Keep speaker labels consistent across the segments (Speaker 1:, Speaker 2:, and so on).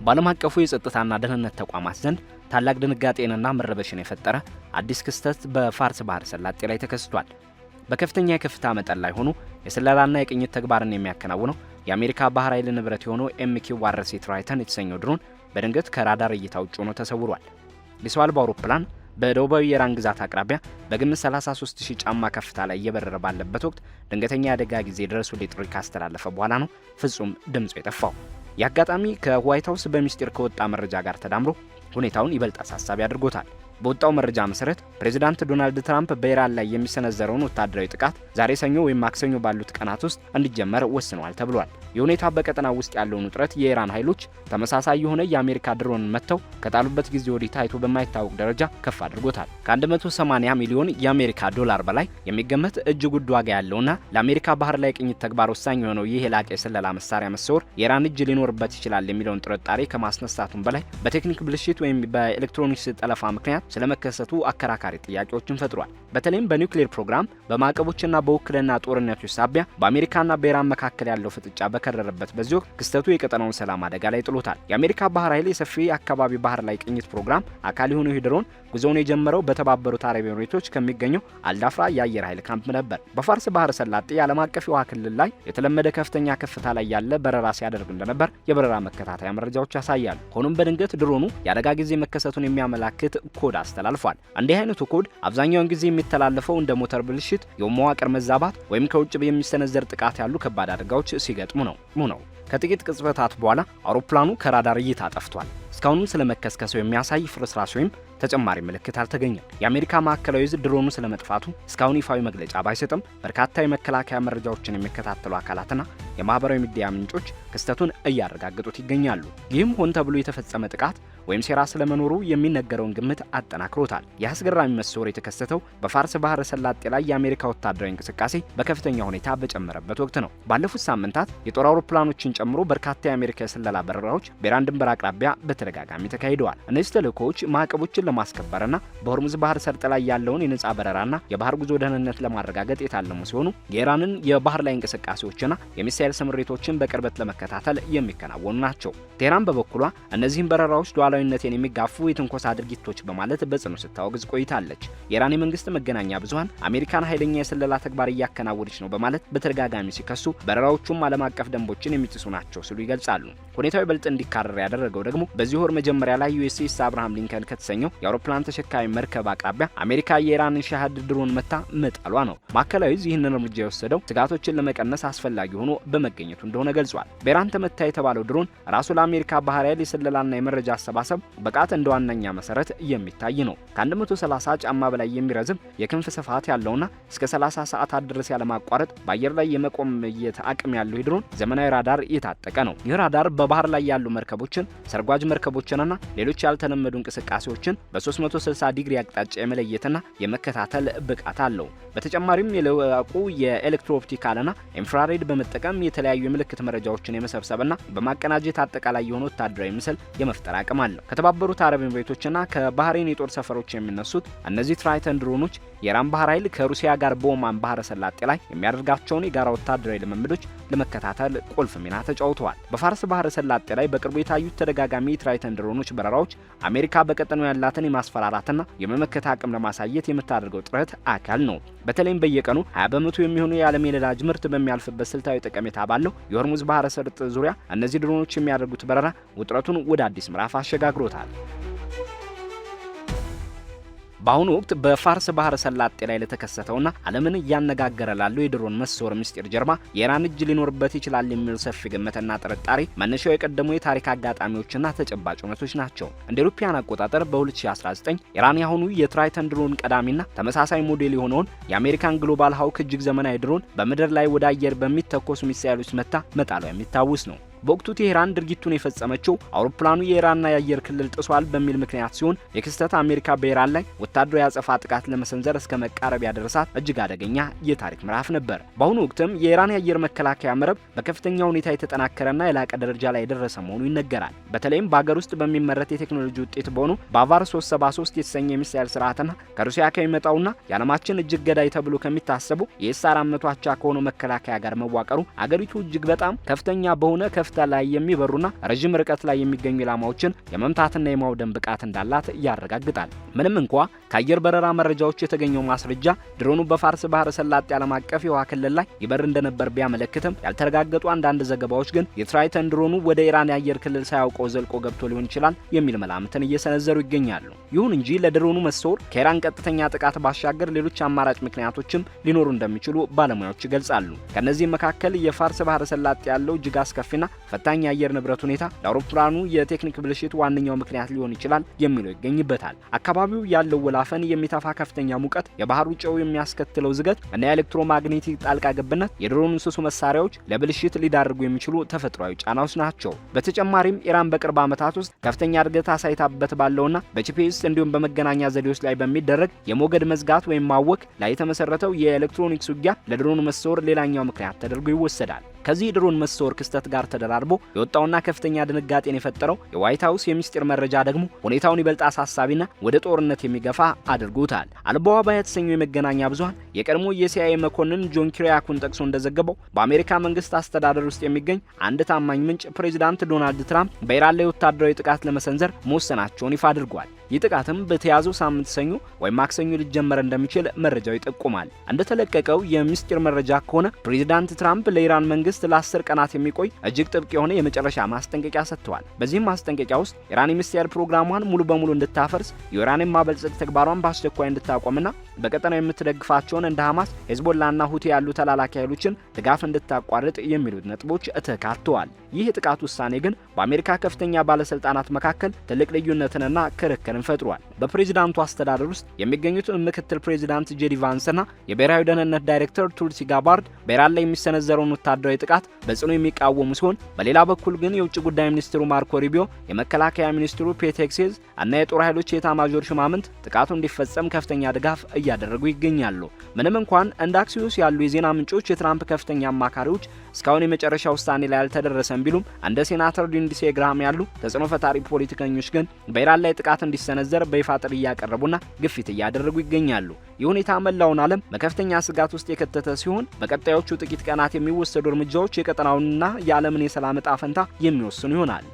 Speaker 1: በዓለም አቀፉ የጸጥታና ደህንነት ተቋማት ዘንድ ታላቅ ድንጋጤንና መረበሽን የፈጠረ አዲስ ክስተት በፋርስ ባህረ ሰላጤ ላይ ተከስቷል። በከፍተኛ የከፍታ መጠን ላይ ሆኖ የስለላና የቅኝት ተግባርን የሚያከናውነው የአሜሪካ ባህር ኃይል ንብረት የሆነው MQ-10 ትራይተን የተሰኘው ድሮን በድንገት ከራዳር እይታ ውጭ ሆኖ ተሰውሯል። የሰው አልባ አውሮፕላን በደቡባዊ የኢራን ግዛት አቅራቢያ በግምት 33000 ጫማ ከፍታ ላይ እየበረረ ባለበት ወቅት ድንገተኛ የአደጋ ጊዜ ድረሱልኝ ጥሪ ካስተላለፈ በኋላ ነው ፍጹም ድምፁ የጠፋው። የአጋጣሚ ከዋይት ሃውስ በሚስጢር ከወጣ መረጃ ጋር ተዳምሮ ሁኔታውን ይበልጥ አሳሳቢ አድርጎታል። በወጣው መረጃ መሰረት ፕሬዝዳንት ዶናልድ ትራምፕ በኢራን ላይ የሚሰነዘረውን ወታደራዊ ጥቃት ዛሬ ሰኞ ወይም ማክሰኞ ባሉት ቀናት ውስጥ እንዲጀመር ወስነዋል ተብሏል። የሁኔታ በቀጠናው ውስጥ ያለውን ውጥረት የኢራን ኃይሎች ተመሳሳይ የሆነ የአሜሪካ ድሮን መተው ከጣሉበት ጊዜ ወዲህ ታይቶ በማይታወቅ ደረጃ ከፍ አድርጎታል። ከ180 ሚሊዮን የአሜሪካ ዶላር በላይ የሚገመት እጅግ ውድ ዋጋ ያለውና ለአሜሪካ ባህር ላይ ቅኝት ተግባር ወሳኝ የሆነው ይህ የላቀ የስለላ መሳሪያ መሰወር የኢራን እጅ ሊኖርበት ይችላል የሚለውን ጥርጣሬ ከማስነሳቱም በላይ በቴክኒክ ብልሽት ወይም በኤሌክትሮኒክስ ጠለፋ ምክንያት ስለመከሰቱ አከራካሪ ጥያቄዎችን ፈጥሯል። በተለይም በኒውክሌር ፕሮግራም በማዕቀቦችና በውክልና ጦርነቶች ሳቢያ በአሜሪካና በኢራን መካከል ያለው ፍጥጫ በከረረበት በዚህ ወቅት ክስተቱ የቀጠናውን ሰላም አደጋ ላይ ጥሎታል። የአሜሪካ ባህር ኃይል የሰፊ አካባቢ ባህር ላይ ቅኝት ፕሮግራም አካል የሆነው ድሮን ጉዞውን የጀመረው በተባበሩት አረብ ኤሚሬቶች ከሚገኘው አልዳፍራ የአየር ኃይል ካምፕ ነበር። በፋርስ ባህረ ሰላጤ የዓለም አቀፍ የውሃ ክልል ላይ የተለመደ ከፍተኛ ከፍታ ላይ ያለ በረራ ሲያደርግ እንደነበር የበረራ መከታተያ መረጃዎች ያሳያሉ። ሆኖም በድንገት ድሮኑ የአደጋ ጊዜ መከሰቱን የሚያመላክት ኮድ አስተላልፏል። እንዲህ አይነቱ ኮድ አብዛኛውን ጊዜ የሚተላለፈው እንደ ሞተር ብልሽት፣ የመዋቅር መዛባት ወይም ከውጭ የሚሰነዘር ጥቃት ያሉ ከባድ አደጋዎች ሲገጥሙ ነው። ከጥቂት ቅጽበታት በኋላ አውሮፕላኑ ከራዳር እይታ ጠፍቷል። እስካሁንም ስለመከስከሰው የሚያሳይ ፍርስራሽ ወይም ተጨማሪ ምልክት አልተገኘም። የአሜሪካ ማዕከላዊ ዕዝ ድሮኑ ስለመጥፋቱ እስካሁን ይፋዊ መግለጫ ባይሰጥም በርካታ የመከላከያ መረጃዎችን የሚከታተሉ አካላትና የማህበራዊ ሚዲያ ምንጮች ክስተቱን እያረጋገጡት ይገኛሉ። ይህም ሆን ተብሎ የተፈጸመ ጥቃት ወይም ሴራ ስለመኖሩ የሚነገረውን ግምት አጠናክሮታል። የአስገራሚ መሰወር የተከሰተው በፋርስ ባህረ ሰላጤ ላይ የአሜሪካ ወታደራዊ እንቅስቃሴ በከፍተኛ ሁኔታ በጨመረበት ወቅት ነው። ባለፉት ሳምንታት የጦር አውሮፕላኖችን ጨምሮ በርካታ የአሜሪካ የስለላ በረራዎች በኢራን ድንበር አቅራቢያ በተደጋጋሚ ተካሂደዋል። እነዚህ ተልእኮዎች ማዕቀቦችን ለማስከበርና በሆርሙዝ ባህር ሰርጥ ላይ ያለውን የነጻ በረራና የባህር ጉዞ ደህንነት ለማረጋገጥ የታለሙ ሲሆኑ የኢራንን የባህር ላይ እንቅስቃሴዎችና የሚሳኤል ስምሪቶችን በቅርበት ለመከታተል የሚከናወኑ ናቸው። ቴህራን በበኩሏ እነዚህን በረራዎች ሉዓላዊነትን የሚጋፉ የትንኮሳ ድርጊቶች በማለት በጽኑ ስታወግዝ ቆይታለች። የኢራን የመንግስት መገናኛ ብዙሃን አሜሪካን ኃይለኛ የስለላ ተግባር እያከናወነች ነው በማለት በተደጋጋሚ ሲከሱ፣ በረራዎቹም ዓለም አቀፍ ደንቦችን የሚጥሱ ናቸው ሲሉ ይገልጻሉ። ሁኔታው ይበልጥ እንዲካረር ያደረገው ደግሞ በዚህ ወር መጀመሪያ ላይ USS አብርሃም ሊንከን ከተሰኘው የአውሮፕላን ተሸካሚ መርከብ አቅራቢያ አሜሪካ የኢራንን ሻህድ ድሮን መታ መጣሏ ነው። ማዕከላዊ ዕዝ ይህንን እርምጃ የወሰደው ስጋቶችን ለመቀነስ አስፈላጊ ሆኖ በመገኘቱ እንደሆነ ገልጿል። በኢራን ተመታ የተባለው ድሮን ራሱ ለአሜሪካ ባህር ኃይል የስለላና የመረጃ አሰባሰብ ብቃት እንደ ዋነኛ መሰረት የሚታይ ነው። ከ130 ጫማ በላይ የሚረዝም የክንፍ ስፋት ያለውና እስከ 30 ሰዓታት ድረስ ያለማቋረጥ በአየር ላይ የመቆም አቅም ያለው ድሮን ዘመናዊ ራዳር የታጠቀ ነው። ይህ ራዳር በባህር ላይ ያሉ መርከቦችን፣ ሰርጓጅ መርከቦችንና ሌሎች ያልተለመዱ እንቅስቃሴዎችን በ360 ዲግሪ አቅጣጫ የመለየትና የመከታተል ብቃት አለው። በተጨማሪም የላቁ የኤሌክትሮኦፕቲካልና ኢንፍራሬድ በመጠቀም የተለያዩ የምልክት መረጃዎችን የመሰብሰብና በማቀናጀት አጠቃላይ የሆነ ወታደራዊ ምስል የመፍጠር አቅም አለው። ከተባበሩት አረብ ኤሚሬቶችና ከባህሬን የጦር ሰፈሮች የሚነሱት እነዚህ ትራይተን ድሮኖች የኢራን ባህር ኃይል ከሩሲያ ጋር በኦማን ባህረ ሰላጤ ላይ የሚያደርጋቸውን የጋራ ወታደራዊ ልምምዶች ለመከታተል ቁልፍ ሚና ተጫውተዋል። በፋርስ ባህረ ሰላጤ ላይ በቅርቡ የታዩት ተደጋጋሚ ትራይተን ድሮኖች በረራዎች አሜሪካ በቀጠናው ያላትን የማስፈራራትና የመመከት አቅም ለማሳየት የምታደርገው ጥረት አካል ነው። በተለይም በየቀኑ 20 በመቶ የሚሆኑ የዓለም የነዳጅ ምርት በሚያልፍበት ስልታዊ ጠቀሜታ ባለው የሆርሙዝ ባህረ ሰርጥ ዙሪያ እነዚህ ድሮኖች የሚያደርጉት በረራ ውጥረቱን ወደ አዲስ ምዕራፍ አሸጋግሮታል። በአሁኑ ወቅት በፋርስ ባህረ ሰላጤ ላይ ለተከሰተውና ዓለምን እያነጋገረ ላለው የድሮን መሰወር ምስጢር ጀርባ የኢራን እጅ ሊኖርበት ይችላል የሚል ሰፊ ግምትና ጥርጣሬ መነሻው የቀደሙ የታሪክ አጋጣሚዎችና ተጨባጭ እውነቶች ናቸው። እንደ አውሮፓውያን አቆጣጠር በ2019 ኢራን ያሁኑ የትራይተን ድሮን ቀዳሚና ተመሳሳይ ሞዴል የሆነውን የአሜሪካን ግሎባል ሃውክ እጅግ ዘመናዊ ድሮን በምድር ላይ ወደ አየር በሚተኮሱ ሚሳኤሎች መታ መጣሏ የሚታወስ ነው። በወቅቱ ቴህራን ድርጊቱን የፈጸመችው አውሮፕላኑ የኢራንና የአየር ክልል ጥሷል በሚል ምክንያት ሲሆን የክስተት አሜሪካ በኢራን ላይ ወታደራዊ ያጸፋ ጥቃት ለመሰንዘር እስከ መቃረብ ያደረሳት እጅግ አደገኛ የታሪክ ምዕራፍ ነበር። በአሁኑ ወቅትም የኢራን የአየር መከላከያ መረብ በከፍተኛ ሁኔታ የተጠናከረና የላቀ ደረጃ ላይ የደረሰ መሆኑ ይነገራል። በተለይም በአገር ውስጥ በሚመረት የቴክኖሎጂ ውጤት በሆኑ ባቫር 373 የተሰኘ የሚሳኤል ስርዓትና ከሩሲያ ከሚመጣውና የዓለማችን እጅግ ገዳይ ተብሎ ከሚታሰቡ የኤስ-400 አቻ ከሆነው መከላከያ ጋር መዋቀሩ አገሪቱ እጅግ በጣም ከፍተኛ በሆነ ከፍታ ላይ የሚበሩና ረጅም ርቀት ላይ የሚገኙ ኢላማዎችን የመምታትና የማውደም ብቃት እንዳላት ያረጋግጣል። ምንም እንኳ ከአየር በረራ መረጃዎች የተገኘው ማስረጃ ድሮኑ በፋርስ ባህረ ሰላጤ ዓለም አቀፍ የውሃ ክልል ላይ ይበር እንደነበር ቢያመለክትም ያልተረጋገጡ አንዳንድ ዘገባዎች ግን የትራይተን ድሮኑ ወደ ኢራን የአየር ክልል ሳያውቀው ዘልቆ ገብቶ ሊሆን ይችላል የሚል መላምትን እየሰነዘሩ ይገኛሉ። ይሁን እንጂ ለድሮኑ መሰወር ከኢራን ቀጥተኛ ጥቃት ባሻገር ሌሎች አማራጭ ምክንያቶችም ሊኖሩ እንደሚችሉ ባለሙያዎች ይገልጻሉ። ከነዚህም መካከል የፋርስ ባህረ ሰላጤ ያለው እጅግ አስከፊና ፈታኝ የአየር ንብረት ሁኔታ ለአውሮፕላኑ የቴክኒክ ብልሽት ዋነኛው ምክንያት ሊሆን ይችላል የሚለው ይገኝበታል። አካባቢው ያለው ወላፈን የሚተፋ ከፍተኛ ሙቀት፣ የባህሩ ጨው የሚያስከትለው ዝገት እና የኤሌክትሮማግኔቲክ ጣልቃ ገብነት የድሮኑን ስሱ መሳሪያዎች ለብልሽት ሊዳርጉ የሚችሉ ተፈጥሯዊ ጫናዎች ናቸው። በተጨማሪም ኢራን በቅርብ ዓመታት ውስጥ ከፍተኛ እድገት አሳይታበት ባለውና በጂፒኤስ እንዲሁም በመገናኛ ዘዴዎች ላይ በሚደረግ የሞገድ መዝጋት ወይም ማወክ ላይ የተመሰረተው የኤሌክትሮኒክስ ውጊያ ለድሮኑ መሰወር ሌላኛው ምክንያት ተደርጎ ይወሰዳል። ከዚህ ድሮን መሰወር ክስተት ጋር ተደራርቦ የወጣውና ከፍተኛ ድንጋጤን የፈጠረው የዋይት ሃውስ የሚስጥር መረጃ ደግሞ ሁኔታውን ይበልጥ አሳሳቢና ወደ ጦርነት የሚገፋ አድርጎታል። አልባዋባ የተሰኘው የመገናኛ ብዙሃን የቀድሞ የሲአይኤ መኮንን ጆን ኪሪያኩን ጠቅሶ እንደዘገበው በአሜሪካ መንግስት አስተዳደር ውስጥ የሚገኝ አንድ ታማኝ ምንጭ ፕሬዚዳንት ዶናልድ ትራምፕ በኢራን ላይ ወታደራዊ ጥቃት ለመሰንዘር መወሰናቸውን ይፋ አድርጓል። ይህ ጥቃትም በተያዘው ሳምንት ሰኞ ወይም ማክሰኞ ሊጀመር እንደሚችል መረጃው ይጠቁማል። እንደተለቀቀው የሚስጥር መረጃ ከሆነ ፕሬዚዳንት ትራምፕ ለኢራን መንግስት ለ10 ቀናት የሚቆይ እጅግ ጥብቅ የሆነ የመጨረሻ ማስጠንቀቂያ ሰጥተዋል። በዚህም ማስጠንቀቂያ ውስጥ ኢራን የሚሳኤል ፕሮግራሟን ሙሉ በሙሉ እንድታፈርስ፣ የዩራኒየም ማበልጸግ ተግባሯን በአስቸኳይ እንድታቆምና በቀጠናው የምትደግፋቸውን እንደ ሐማስ፣ ሄዝቦላና ሁቲ ያሉ ተላላኪ ኃይሎችን ድጋፍ እንድታቋርጥ የሚሉት ነጥቦች ተካተዋል። ይህ የጥቃት ውሳኔ ግን በአሜሪካ ከፍተኛ ባለስልጣናት መካከል ትልቅ ልዩነትንና ክርክርን ፈጥሯል። በፕሬዚዳንቱ አስተዳደር ውስጥ የሚገኙት ምክትል ፕሬዚዳንት ጄዲ ቫንስና የብሔራዊ ደህንነት ዳይሬክተር ቱልሲ ጋባርድ በኢራን ላይ የሚሰነዘረውን ወታደራዊ ጥቃት በጽኑ የሚቃወሙ ሲሆን፣ በሌላ በኩል ግን የውጭ ጉዳይ ሚኒስትሩ ማርኮ ሩቢዮ፣ የመከላከያ ሚኒስትሩ ፔት ሄግሴዝ እና የጦር ኃይሎች የኤታማዦር ሹማምንት ጥቃቱ እንዲፈጸም ከፍተኛ ድጋፍ እያደረጉ ይገኛሉ። ምንም እንኳን እንደ አክሲዮስ ያሉ የዜና ምንጮች የትራምፕ ከፍተኛ አማካሪዎች እስካሁን የመጨረሻ ውሳኔ ላይ አልተደረሰም ቢሉም እንደ ሴናተር ሊንድሴ ግራሃም ያሉ ተጽዕኖ ፈጣሪ ፖለቲከኞች ግን በኢራን ላይ ጥቃት እንዲሰነዘር በይፋ ጥሪ እያቀረቡና ግፊት እያደረጉ ይገኛሉ። ይህ ሁኔታ መላውን ዓለም በከፍተኛ ስጋት ውስጥ የከተተ ሲሆን በቀጣዮቹ ጥቂት ቀናት የሚወሰዱ እርምጃዎች የቀጠናውንና የዓለምን የሰላም ዕጣ ፈንታ የሚወስኑ ይሆናል።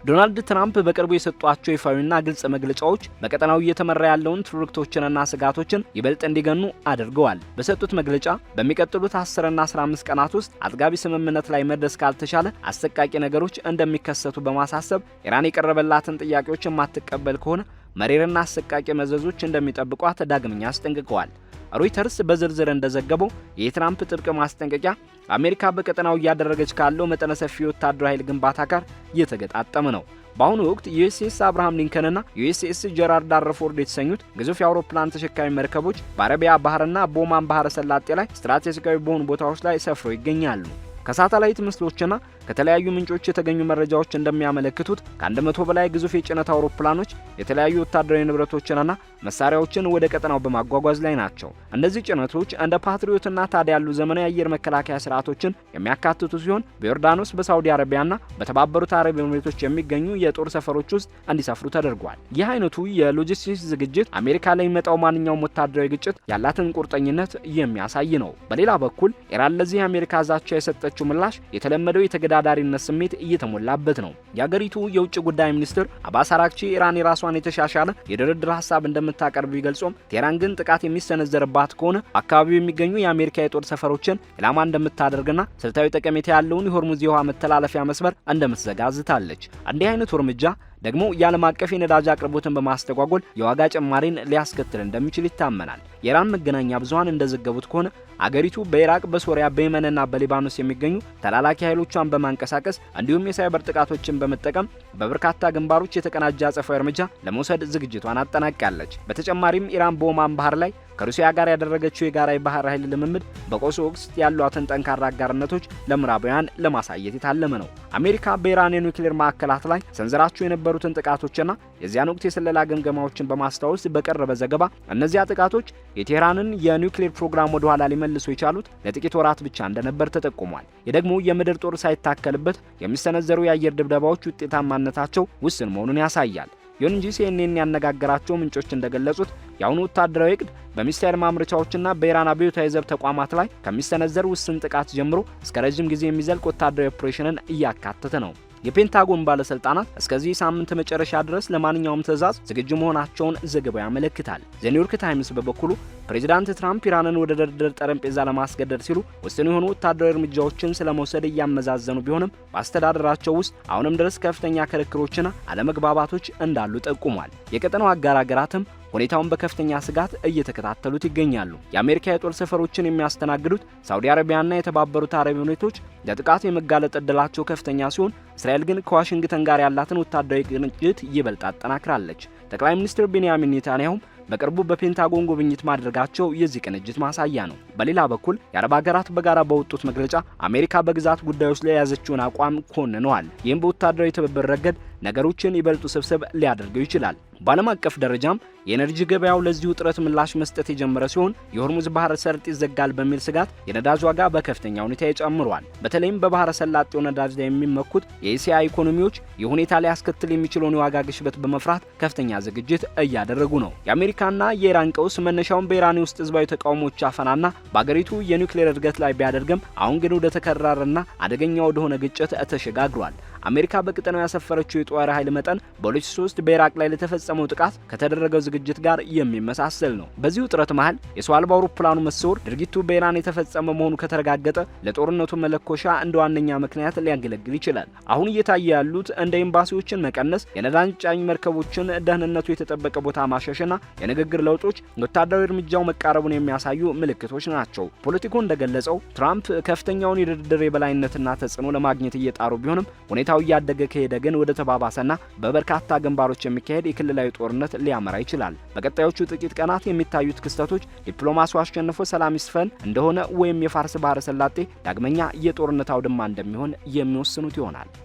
Speaker 1: ዶናልድ ትራምፕ በቅርቡ የሰጧቸው ይፋዊና ግልጽ መግለጫዎች በቀጠናው እየተመራ ያለውን ትርክቶችንና ስጋቶችን ይበልጥ እንዲገኑ አድርገዋል። በሰጡት መግለጫ በሚቀጥሉት 10 እና 15 ቀናት ውስጥ አጥጋቢ ስምምነት ላይ መድረስ ካልተቻለ አሰቃቂ ነገሮች እንደሚከሰቱ በማሳሰብ ኢራን የቀረበላትን ጥያቄዎች የማትቀበል ከሆነ መሪርና አሰቃቂ መዘዞች እንደሚጠብቋት ዳግመኛ አስጠንቅቀዋል። ሮይተርስ በዝርዝር እንደዘገበው የትራምፕ ጥብቅ ማስጠንቀቂያ አሜሪካ በቀጠናው እያደረገች ካለው መጠነ ሰፊ ወታደራዊ ኃይል ግንባታ ጋር እየተገጣጠመ ነው። በአሁኑ ወቅት ዩኤስኤስ አብርሃም ሊንከንና ዩኤስኤስ ጀራርድ ዳረፎርድ የተሰኙት ግዙፍ የአውሮፕላን ተሸካሚ መርከቦች በአረቢያ ባህርና በኦማን ባህረ ሰላጤ ላይ ስትራቴጂካዊ በሆኑ ቦታዎች ላይ ሰፍረው ይገኛሉ። ከሳተላይት ምስሎችና ከተለያዩ ምንጮች የተገኙ መረጃዎች እንደሚያመለክቱት ከ100 በላይ ግዙፍ የጭነት አውሮፕላኖች የተለያዩ ወታደራዊ ንብረቶችንና መሳሪያዎችን ወደ ቀጠናው በማጓጓዝ ላይ ናቸው። እነዚህ ጭነቶች እንደ ፓትሪዮትና ታድ ያሉ ዘመናዊ የአየር መከላከያ ስርዓቶችን የሚያካትቱ ሲሆን በዮርዳኖስ፣ በሳውዲ አረቢያና በተባበሩት አረብ ኤሚሬቶች የሚገኙ የጦር ሰፈሮች ውስጥ እንዲሰፍሩ ተደርጓል። ይህ አይነቱ የሎጂስቲክስ ዝግጅት አሜሪካ ላይ የሚመጣው ማንኛውም ወታደራዊ ግጭት ያላትን ቁርጠኝነት የሚያሳይ ነው። በሌላ በኩል ኢራን ለዚህ የአሜሪካ ዛቻ የሰጠችው ምላሽ የተለመደው የተገዳዳሪነት ስሜት እየተሞላበት ነው። የአገሪቱ የውጭ ጉዳይ ሚኒስትር አባስ አራግቺ ኢራን የራሷን የተሻሻለ የድርድር ሀሳብ እንደምታቀርብ ቢገልጹም ቴህራን ግን ጥቃት የሚሰነዘርባት ከሆነ አካባቢው የሚገኙ የአሜሪካ የጦር ሰፈሮችን ኢላማ እንደምታደርግና ስልታዊ ጠቀሜታ ያለውን የሆርሙዝ የውሃ መተላለፊያ መስመር እንደምትዘጋ ዝታለች። እንዲህ አይነቱ እርምጃ ደግሞ የዓለም አቀፍ የነዳጅ አቅርቦትን በማስተጓጎል የዋጋ ጭማሪን ሊያስከትል እንደሚችል ይታመናል። የኢራን መገናኛ ብዙሃን እንደዘገቡት ከሆነ አገሪቱ በኢራቅ፣ በሶሪያ፣ በየመንና በሊባኖስ የሚገኙ ተላላኪ ኃይሎቿን በማንቀሳቀስ እንዲሁም የሳይበር ጥቃቶችን በመጠቀም በበርካታ ግንባሮች የተቀናጀ አጸፋዊ እርምጃ ለመውሰድ ዝግጅቷን አጠናቅቃለች። በተጨማሪም ኢራን በኦማን ባህር ላይ ከሩሲያ ጋር ያደረገችው የጋራ የባህር ኃይል ልምምድ በቆሶ ወቅት ያሏትን ጠንካራ አጋርነቶች ለምዕራባውያን ለማሳየት የታለመ ነው። አሜሪካ በኢራን የኒውክሌር ማዕከላት ላይ ሰንዝራቸው የነበሩትን ጥቃቶችና የዚያን ወቅት የስለላ ግምገማዎችን በማስታወስ በቀረበ ዘገባ እነዚያ ጥቃቶች የቴህራንን የኒውክሌር ፕሮግራም ወደ ኋላ ሊመልሱ የቻሉት ለጥቂት ወራት ብቻ እንደነበር ተጠቁሟል። የደግሞ የምድር ጦር ሳይታከልበት የሚሰነዘሩ የአየር ድብደባዎች ውጤታማነታቸው ውስን መሆኑን ያሳያል። ይሁን እንጂ CNN ያነጋገራቸው ምንጮች እንደገለጹት የአሁኑ ወታደራዊ ዕቅድ በሚሳኤል ማምረቻዎችና በኢራን አብዮታዊ ዘብ ተቋማት ላይ ከሚሰነዘር ውስን ጥቃት ጀምሮ እስከ ረጅም ጊዜ የሚዘልቅ ወታደራዊ ኦፕሬሽንን እያካተተ ነው። የፔንታጎን ባለስልጣናት እስከዚህ ሳምንት መጨረሻ ድረስ ለማንኛውም ትዕዛዝ ዝግጁ መሆናቸውን ዘገባው ያመለክታል። ዘ ኒውዮርክ ታይምስ በበኩሉ ፕሬዚዳንት ትራምፕ ኢራንን ወደ ድርድር ጠረጴዛ ለማስገደድ ሲሉ ውስን የሆኑ ወታደራዊ እርምጃዎችን ስለመውሰድ እያመዛዘኑ ቢሆንም በአስተዳደራቸው ውስጥ አሁንም ድረስ ከፍተኛ ክርክሮችና አለመግባባቶች እንዳሉ ጠቁሟል። የቀጠናው አጋር ሀገራትም ሁኔታውን በከፍተኛ ስጋት እየተከታተሉት ይገኛሉ። የአሜሪካ የጦር ሰፈሮችን የሚያስተናግዱት ሳውዲ አረቢያና የተባበሩት አረብ ኤሚሬቶች ለጥቃት የመጋለጥ ዕድላቸው ከፍተኛ ሲሆን እስራኤል ግን ከዋሽንግተን ጋር ያላትን ወታደራዊ ቅንጅት ይበልጥ አጠናክራለች። ጠቅላይ ሚኒስትር ቤንያሚን ኔታንያሁም በቅርቡ በፔንታጎን ጉብኝት ማድረጋቸው የዚህ ቅንጅት ማሳያ ነው። በሌላ በኩል የአረብ ሀገራት በጋራ በወጡት መግለጫ አሜሪካ በግዛት ጉዳዮች ላይ የያዘችውን አቋም ኮንነዋል። ይህም በወታደራዊ ትብብር ረገድ ነገሮችን ይበልጡ ስብስብ ሊያደርገው ይችላል። በዓለም አቀፍ ደረጃም የኤነርጂ ገበያው ለዚህ ውጥረት ምላሽ መስጠት የጀመረ ሲሆን የሆርሙዝ ባህረ ሰርጥ ይዘጋል በሚል ስጋት የነዳጅ ዋጋ በከፍተኛ ሁኔታ ይጨምሯል። በተለይም በባህረ ሰላጤው ነዳጅ ላይ የሚመኩት የኤስያ ኢኮኖሚዎች የሁኔታ ሊያስከትል የሚችለውን የዋጋ ግሽበት በመፍራት ከፍተኛ ዝግጅት እያደረጉ ነው። የአሜሪካና የኢራን ቀውስ መነሻውን በኢራን ውስጥ ህዝባዊ ተቃውሞዎች አፈናና በአገሪቱ የኒውክሌር እድገት ላይ ቢያደርግም አሁን ግን ወደ ተከራረና አደገኛ ወደሆነ ግጭት ተሸጋግሯል። አሜሪካ በቀጠናው ያሰፈረችው የጦር ኃይል መጠን በ2003 በኢራቅ ላይ ለተፈጸመው ጥቃት ከተደረገው ዝግጅት ጋር የሚመሳሰል ነው። በዚህ ውጥረት መሃል የሰው አልባ አውሮፕላኑ መሰወር ድርጊቱ በኢራን የተፈጸመ መሆኑ ከተረጋገጠ ለጦርነቱ መለኮሻ እንደ ዋነኛ ምክንያት ሊያገለግል ይችላል። አሁን እየታየ ያሉት እንደ ኤምባሲዎችን መቀነስ፣ የነዳጅ ጫኝ መርከቦችን ደህንነቱ የተጠበቀ ቦታ ማሸሽና የንግግር ለውጦች ወታደራዊ እርምጃው መቃረቡን የሚያሳዩ ምልክቶች ናቸው። ፖለቲኮ እንደገለጸው ትራምፕ ከፍተኛውን የድርድር የበላይነትና ተጽዕኖ ለማግኘት እየጣሩ ቢሆንም ሁኔታው እያደገ ከሄደ ግን ወደ ተባባሰና በበርካታ ግንባሮች የሚካሄድ የክልላዊ ጦርነት ሊያመራ ይችላል። በቀጣዮቹ ጥቂት ቀናት የሚታዩት ክስተቶች ዲፕሎማሲው አሸንፎ ሰላም ይስፈን እንደሆነ ወይም የፋርስ ባህረ ሰላጤ ዳግመኛ የጦርነት አውድማ እንደሚሆን የሚወስኑት ይሆናል።